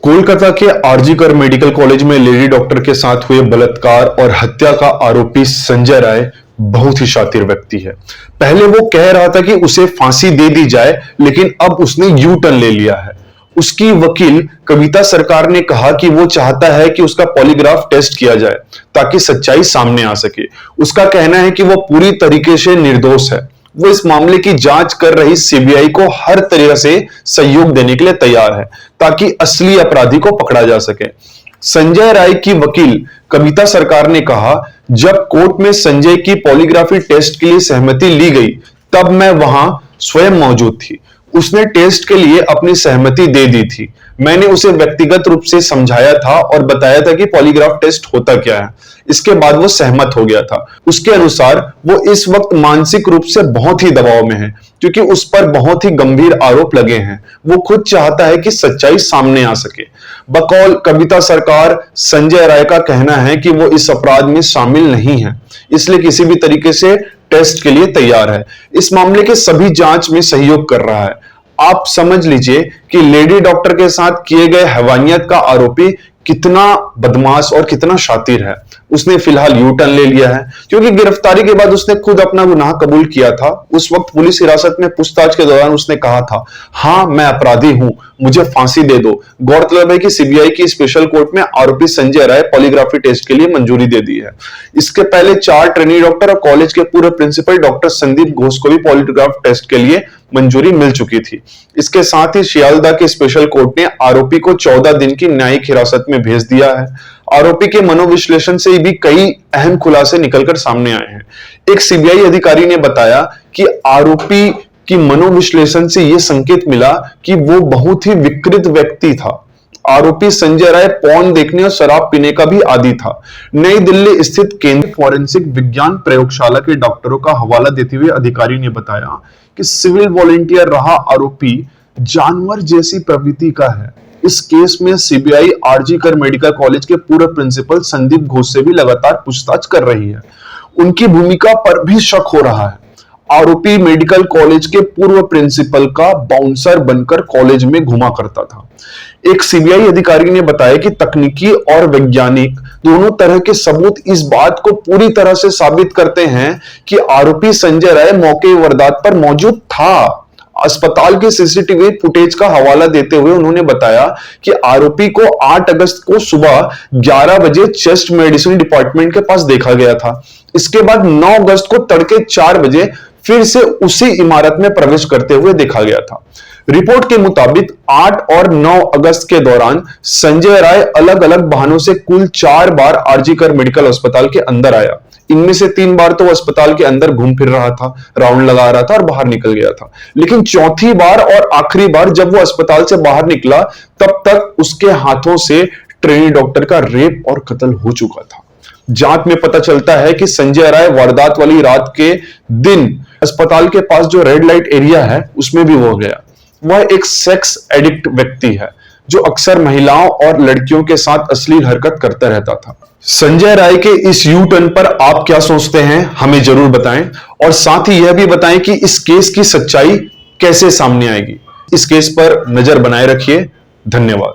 कोलकाता के RG Kar medical college में lady doctor के साथ हुए बलात्कार और हत्या का आरोपी संजय राय बहुत ही शातिर व्यक्ति है। पहले वो कह रहा था कि उसे फांसी दे दी जाए, लेकिन अब उसने यू टर्न ले लिया है। उसकी वकील कविता सरकार ने कहा कि वो चाहता है कि उसका पॉलीग्राफ टेस्ट किया जाए ताकि सच्चाई सामने आ सके। उसका कहना है कि वो पूरी तरीके से निर्दोष है। वो इस मामले की जांच कर रही सीबीआई को हर तरह से सहयोग देने के लिए तैयार है ताकि असली अपराधी को पकड़ा जा सके। संजय राय की वकील कविता सरकार ने कहा, जब कोर्ट में संजय की पॉलीग्राफी टेस्ट के लिए सहमति ली गई तब मैं वहां स्वयं मौजूद थी। उसने टेस्ट के लिए अपनी सहमति दे दी थी। मैंने उसे व्यक्तिगत रूप से समझाया था और बताया था कि पॉलीग्राफ टेस्ट होता क्या है। इसके बाद वो सहमत हो गया था। उसके अनुसार वो इस वक्त मानसिक रूप से बहुत ही दबाव में है क्योंकि उस पर बहुत ही गंभीर आरोप लगे हैं। वो खुद चाहता है कि सच्चाई सामने आ सके। बकौल कविता सरकार, संजय राय का कहना है कि वो इस अपराध में शामिल नहीं है, इसलिए किसी भी तरीके से टेस्ट के लिए तैयार है। इस मामले के सभी जांच में सहयोग कर रहा है। आप समझ लीजिए कि लेडी डॉक्टर के साथ किए गए हैवानियत का आरोपी कितना बदमाश और कितना शातिर है। उसने फिलहाल यू टर्न ले लिया है क्योंकि गिरफ्तारी के बाद उसने खुद अपना गुनाह कबूल किया था। उस वक्त पुलिस हिरासत में पूछताछ के दौरान उसने कहा था, हाँ मैं अपराधी हूं, मुझे फांसी दे दो। गौरतलब है कि सीबीआई की स्पेशल कोर्ट में आरोपी संजय राय पॉलीग्राफी टेस्ट के लिए मंजूरी दे दी है। इसके पहले 4 ट्रेनी डॉक्टर और कॉलेज के पूर्व प्रिंसिपल डॉक्टर संदीप घोष को भी पॉलीग्राफ टेस्ट के लिए मंजूरी मिल चुकी थी। इसके साथ ही शियालदह के स्पेशल कोर्ट ने आरोपी को 14 दिन की न्यायिक हिरासत में भेज दिया है। आरोपी के मनोविश्लेषण से भी कई अहम खुलासे निकलकर सामने आए हैं। एक सीबीआई अधिकारी ने बताया कि आरोपी की मनोविश्लेषण से यह संकेत मिला कि वो बहुत ही विकृत व्यक्ति था। आरोपी संजय राय पॉर्न देखने और शराब पीने का भी आदी था। नई दिल्ली स्थित केंद्रीय फॉरेंसिक विज्ञान प्रयोगशाला के डॉक्टरों का हवाला देते हुए अधिकारी ने बताया कि सिविल वॉलंटियर रहा आरोपी जानवर जैसी प्रवृत्ति का है। इस केस में सीबीआई आरजीकर मेडिकल कॉलेज के पूर्व प्रिंसिपल संदीप घोष से भी लगातार पूछताछ कर रही है। उनकी भूमिका पर भी शक हो रहा है। आरोपी मेडिकल कॉलेज के पूर्व प्रिंसिपल का बाउंसर बनकर कॉलेज में घुमा करता था। एक सीबीआई अधिकारी ने बताया कि तकनीकी और वैज्ञानिक दोनों तरह के सबूत इस बात को पूरी तरह से साबित करते हैं कि आरोपी संजय राय मौके वारदात पर मौजूद था। अस्पताल के सीसीटीवी फुटेज का हवाला देते हुए उन्होंने बताया कि आरोपी को 8 अगस्त को सुबह 11 बजे चेस्ट मेडिसिन डिपार्टमेंट के पास देखा गया था। इसके बाद 9 अगस्त को तड़के 4 बजे फिर से उसी इमारत में प्रवेश करते हुए देखा गया था। रिपोर्ट के मुताबिक 8 और 9 अगस्त के दौरान संजय राय अलग अलग वाहनों से कुल 4 बार आरजीकर मेडिकल अस्पताल के अंदर आया। इनमें से 3 बार तो वो अस्पताल के अंदर घूम फिर रहा था, राउंड लगा रहा था और बाहर निकल गया था। लेकिन चौथी बार और आखिरी बार जब वो अस्पताल से बाहर निकला तब तक उसके हाथों से ट्रेनी डॉक्टर का रेप और कत्ल हो चुका था। जांच में पता चलता है कि संजय राय वारदात वाली रात के दिन अस्पताल के पास जो रेड लाइट एरिया है उसमें भी हो गया। वह एक सेक्स एडिक्ट व्यक्ति है जो अक्सर महिलाओं और लड़कियों के साथ अश्लील हरकत करता रहता था। संजय राय के इस यू टर्न पर आप क्या सोचते हैं, हमें जरूर बताएं और साथ ही यह भी बताएं कि इस केस की सच्चाई कैसे सामने आएगी। इस केस पर नजर बनाए रखिए। धन्यवाद।